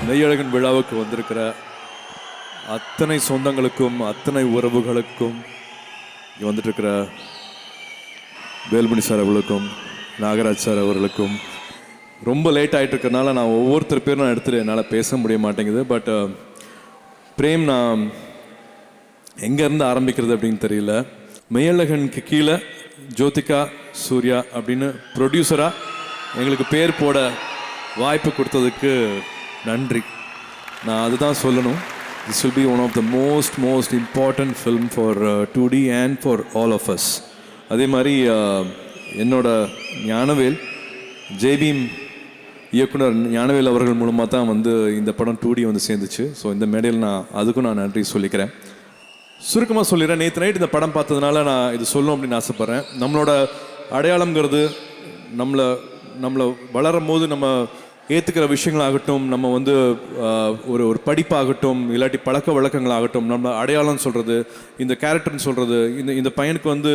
மெய்யழகன் விழாவுக்கு வந்திருக்கிற அத்தனை சொந்தங்களுக்கும் அத்தனை உறவுகளுக்கும் இங்கே வந்துட்டுருக்கிற வேல்மணி சார் அவர்களுக்கும் நாகராஜ் சார் அவர்களுக்கும் ரொம்ப லேட் ஆகிட்டு இருக்கிறனால நான் ஒவ்வொருத்தர் பேரும் நான் எடுத்துகிட்டு என்னால் பேச முடிய மாட்டேங்குது. பட் பிரேம், நான் எங்கேருந்து ஆரம்பிக்கிறது அப்படின்னு தெரியல. மெய்யழகனுக்கு கீழே ஜோதிகா சூர்யா அப்படின்னு ப்ரொடியூசராக எங்களுக்கு பேர் போட வாய்ப்பு கொடுத்ததுக்கு நன்றி. நான் அதுதான் சொல்லணும். This will be one of the most important film for 2D and for all of us. அதே மாதிரி என்னோட ஞானவேல், ஜேபீம் இயக்குனர் ஞானவேல் அவர்கள் மூலமாக தான் வந்து இந்த படம் 2D வந்து சேர்ந்துச்சு. ஸோ இந்த மேடையில் அதுக்கும் நான் நன்றி சொல்லிக்கிறேன். சுருக்கமாக சொல்லிடுறேன். நேற்று நைட் இந்த படம் பார்த்ததுனால நான் இது சொல்லணும் அப்படின்னு ஆசைப்பட்றேன். நம்மளோட அடையாளங்கிறது நம்மளை வளரும் போது நம்ம ஏற்றுக்கிற விஷயங்களாகட்டும், நம்ம வந்து ஒரு படிப்பாகட்டும், இல்லாட்டி பழக்க வழக்கங்களாகட்டும், நம்ம அடையாளம் சொல்கிறது, இந்த கேரக்டர்னு சொல்கிறது, இந்த பையனுக்கு வந்து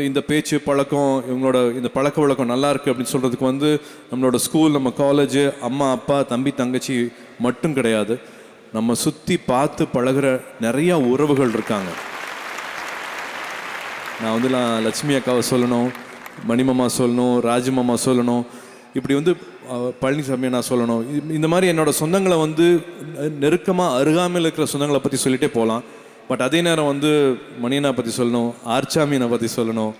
இந்த பேச்சு பழக்கம், இவங்களோட இந்த பழக்க வழக்கம் நல்லா இருக்குது அப்படின்னு சொல்கிறதுக்கு வந்து நம்மளோட ஸ்கூல், நம்ம காலேஜு, அம்மா அப்பா தம்பி தங்கச்சி மட்டும் கிடையாது. நம்ம சுற்றி பார்த்து பழகிற நிறையா உறவுகள் இருக்காங்க. நான் வந்து லட்சுமி அக்காவை சொல்லணும், மணிமாமா சொல்லணும், ராஜமாமா சொல்லணும், இப்படி வந்து பழனிசாமியை நான் சொல்லணும். இந்த மாதிரி என்னோடய சொந்தங்களை வந்து நெருக்கமாக அருகாமையில் இருக்கிற சொந்தங்களை பற்றி சொல்லிகிட்டே போகலாம். பட் அதே நேரம் வந்து மணியனை பற்றி சொல்லணும், ஆர்ச்சாமியனை பற்றி சொல்லணும்,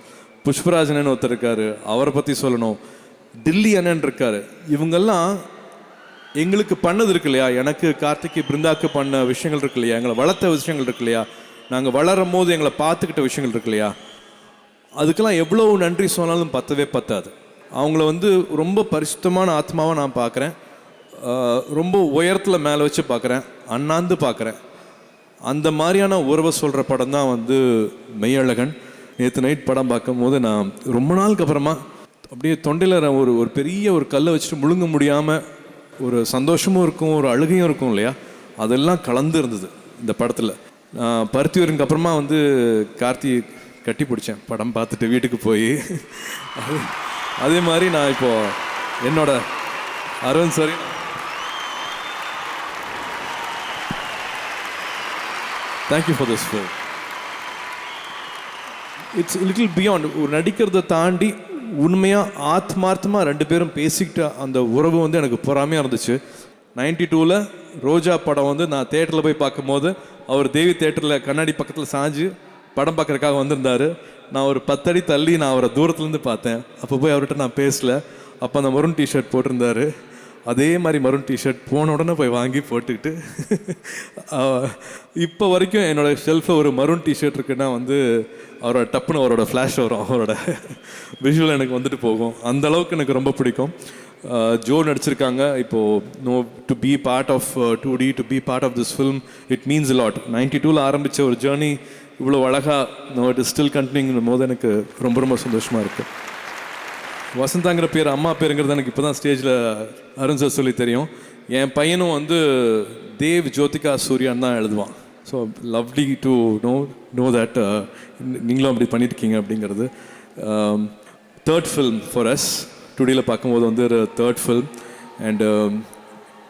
புஷ்பராஜனன்னு ஒருத்தர் இருக்கார் அவரை பற்றி சொல்லணும், டில்லி அண்ணன் இருக்கார். இவங்கெல்லாம் எங்களுக்கு பண்ணது இருக்கு இல்லையா, எனக்கு கார்த்திகை பிருந்தாக்கு பண்ண விஷயங்கள் இருக்கு இல்லையா, எங்களை வளர்த்த விஷயங்கள் இருக்கு இல்லையா, நாங்கள் வளரும் போது எங்களை பார்த்துக்கிட்ட விஷயங்கள் இருக்கு இல்லையா, அதுக்கெல்லாம் எவ்வளோ நன்றி சொன்னாலும் பத்தவே பத்தாது. அவங்கள வந்து ரொம்ப பரிசுத்தமான ஆத்மாவை நான் பார்க்குறேன். ரொம்ப உயரத்தில் மேலே வச்சு பார்க்குறேன், அண்ணாந்து பார்க்குறேன். அந்த மாதிரியான உறவை சொல்கிற படம் தான் வந்து மெய்யழகன். நேற்று நைட் படம் பார்க்கும் போது நான் ரொம்ப நாளுக்கு அப்புறமா அப்படியே தொண்டையில் ஒரு பெரிய ஒரு கல்லை வச்சுட்டு முழுங்க முடியாமல் ஒரு சந்தோஷமும் இருக்கும், ஒரு அழுகையும் இருக்கும் இல்லையா, அதெல்லாம் கலந்து இருந்தது இந்த படத்தில். பருத்தி வரதுக்கு அப்புறமா வந்து கார்த்தி கட்டி பிடிச்சேன் படம் பார்த்துட்டு வீட்டுக்கு போய். அதே மாதிரி நான் இப்போது என்னோட Aravind sir, thank you for this film. It's little beyond. ஒரு நடிக்கிறதை தாண்டி உண்மையாக ஆத்மார்த்தமாக ரெண்டு பேரும் பேசிக்கிட்ட அந்த உறவு வந்து எனக்கு பொறாமையாக இருந்துச்சு. 92 ரோஜா படம் வந்து நான் தேட்டரில் போய் பார்க்கும்போது அவர் தேவி தேட்டரில் கண்ணாடி பக்கத்தில் சாஞ்சு படம் பார்க்குறதுக்காக வந்திருந்தார். நான் ஒரு 10 அடி தள்ளி நான் அவரை தூரத்துலேருந்து பார்த்தேன். அப்போ போய் அவர்கிட்ட நான் பேசலை. அப்போ அந்த மரூன் டிஷர்ட் போட்டிருந்தார். அதே மாதிரி மரூன் டிஷர்ட் போன உடனே போய் வாங்கி போட்டுக்கிட்டு இப்போ வரைக்கும் என்னோடய ஷெல்ஃபில் ஒரு மரூன் டிஷர்ட் இருக்குன்னா வந்து அவரோட டப்புன்னு அவரோட ஃப்ளாஷ் வரும், அவரோட விஷுவல் எனக்கு வந்துட்டு போகும். அந்த அளவுக்கு எனக்கு ரொம்ப பிடிக்கும். ஜோ நடிச்சிருக்காங்க. இப்போது to be part of 2D, to be part of this film, it means a lot. 92 ஆரம்பித்த ஒரு ஜேர்னி இவ்வளோ அழகாக இட் இஸ் ஸ்டில் கண்டினியூங்கும் போது எனக்கு ரொம்ப ரொம்ப சந்தோஷமாக இருக்குது. வசந்தாங்கிற பேர் அம்மா பேருங்கிறது எனக்கு இப்போ தான் ஸ்டேஜில் அருண் சார் சொல்லி தெரியும். என் பையனும் வந்து தேவ் ஜோதிகா சூர்யான்னு தான் எழுதுவான். So lovely to know that நீங்களும் அப்படி பண்ணியிருக்கீங்க அப்படிங்கிறது. Third film for us. 2Dயில் பார்க்கும்போது வந்து ஒரு தேர்ட் ஃபில்ம். அண்டு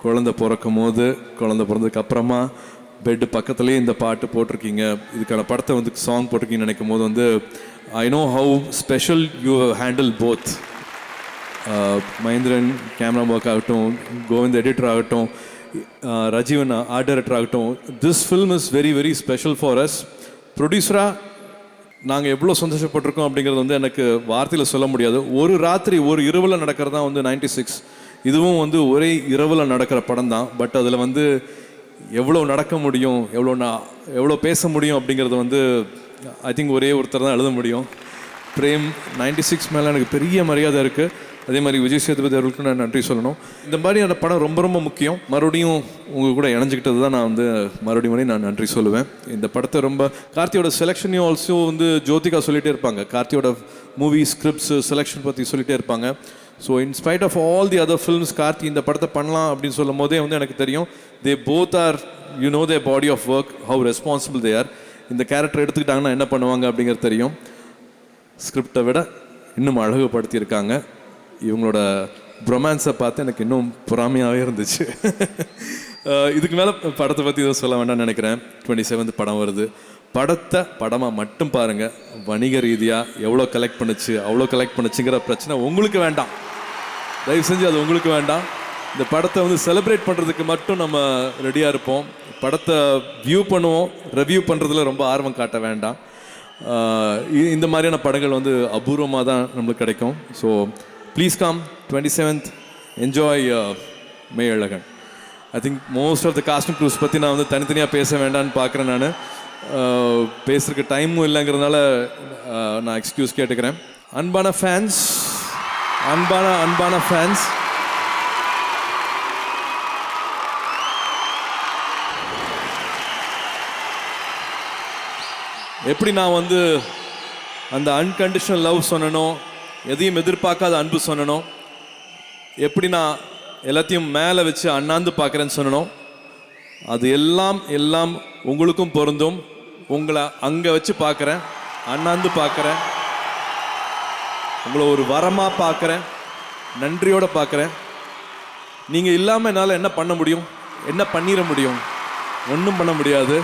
குழந்தை பிறக்கும் போது, குழந்தை பிறந்ததுக்கு அப்புறமா பெட்டு பக்கத்துலேயே இந்த பாட்டு போட்டிருக்கீங்க. இதுக்கான படத்தை வந்து சாங் போட்டிருக்கீங்கன்னு நினைக்கும் போது வந்து I know how special you handle both. Mahendran camera work ஆகட்டும், கோவிந்த் எடிட்டர் ஆகட்டும், ரஜீவன் ஆர்ட் டைரக்டர் ஆகட்டும், this film is very very special for us. ப்ரொடியூசராக நாங்கள் எவ்வளோ சந்தோஷப்பட்டிருக்கோம் அப்படிங்கிறது வந்து எனக்கு வார்த்தையில் சொல்ல முடியாது. ஒரு ராத்திரி ஒரு இரவில் நடக்கிறது தான் வந்து 96. இதுவும் வந்து ஒரே இரவில் நடக்கிற படம் தான். பட் அதில் வந்து எவ்வளோ நடக்க முடியும், எவ்வளோ பேச முடியும் அப்படிங்கிறது வந்து ஐ திங்க் ஒரே ஒருத்தர் தான் எழுத முடியும். பிரேம் 96 மேலே எனக்கு பெரிய மரியாதை இருக்குது. அதே மாதிரி விஜய் சேதுபதி அவர்களுக்கு நான் நன்றி சொல்லணும். இந்த மாதிரியான படம் ரொம்ப ரொம்ப முக்கியம். மறுபடியும் உங்கள் கூட இணைஞ்சிக்கிட்டது தான் நான் வந்து மறுபடியும் நான் நன்றி சொல்லுவேன். இந்த படத்தை ரொம்ப கார்த்தியோட செலெக்ஷனையும் ஆல்சோ வந்து ஜோதிகா சொல்லிகிட்டே இருப்பாங்க. கார்த்தியோட மூவி ஸ்கிரிப்ட்ஸ் செலெக்ஷன் பற்றி சொல்லிகிட்டே இருப்பாங்க. So in spite of all the other films, Karthi இந்த படத்தை பண்ணலாம் அப்படின்னு சொல்லும் போதே வந்து எனக்கு தெரியும் they both are their body of work, how responsible they are. இந்த கேரக்டர் எடுத்துக்கிட்டாங்கன்னா என்ன பண்ணுவாங்க அப்படிங்கிறது தெரியும். ஸ்கிரிப்டை விட இன்னும் அழகுபடுத்தியிருக்காங்க. இவங்களோட ரொமான்ஸை பார்த்து எனக்கு இன்னும் பொறாமையாகவே இருந்துச்சு. இதுக்கு மேலே படத்தை பற்றி எதுவும் சொல்ல வேண்டாம்னு நினைக்கிறேன். 27th படம் வருது. படத்தை படமாக மட்டும் பாருங்கள். வணிக ரீதியாக எவ்வளோ கலெக்ட் பண்ணுச்சு அவ்வளோ கலெக்ட் பண்ணுச்சுங்கிற பிரச்சனை உங்களுக்கு வேண்டாம். தயவு செஞ்சு அது உங்களுக்கு வேண்டாம். இந்த படத்தை வந்து செலிப்ரேட் பண்ணுறதுக்கு மட்டும் நம்ம ரெடியாக இருப்போம். படத்தை வியூ பண்ணுவோம், ரிவ்யூ பண்ணுறதுல ரொம்ப ஆர்வம் காட்ட வேண்டாம். இந்த மாதிரியான படங்கள் வந்து அபூர்வமாக தான் நம்மளுக்கு கிடைக்கும். So please come 27th, enjoy Meiyazhagan. I think most of the cast and crews பற்றி நான் வந்து தனித்தனியாக பேச வேண்டான்னு பார்க்குறேன். நான் பேசுறதுக்கு டைமும் இல்லைங்கிறதுனால நான் எக்ஸ்கியூஸ் கேட்டுக்கிறேன். அன்பான ஃபேன்ஸ், அன்பான ஃபேன்ஸ், எப்படி நான் வந்து அந்த அன்கண்டிஷனல் லவ் சொன்னனோ, எதையும் எதிர்பார்க்காத அன்பு சொன்னனோ, எப்படி நான் எல்லாத்தையும் மேலே வச்சு அண்ணாந்து பார்க்குறேன்னு சொன்னனோ, அது எல்லாம் உங்களுக்கும் பொருந்தும். உங்களை அங்கே வச்சு பார்க்குறேன், அண்ணாந்து பார்க்குறேன், உங்களை ஒரு வரமாக பார்க்குறேன், நன்றியோடு பார்க்குறேன். நீங்கள் இல்லாமல் என்னால் என்ன பண்ண முடியும்? என்ன பண்ணிட முடியும்? ஒன்றும் பண்ண முடியாது.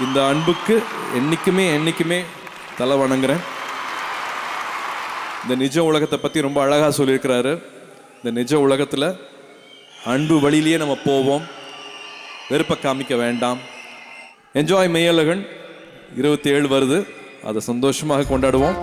இந்த அன்புக்கு என்றைக்குமே தலை வணங்குறேன். இந்த நிஜ உலகத்தை பற்றி ரொம்ப அழகாக சொல்லியிருக்கிறாரு. இந்த நிஜ உலகத்தில் அன்பு வழியிலேயே நம்ம போவோம், வெறுப்பை காமிக்க வேண்டாம். என்ஜாய் மெய்யழகன் 27 வருது, அதை சந்தோஷமாக கொண்டாடுவோம்.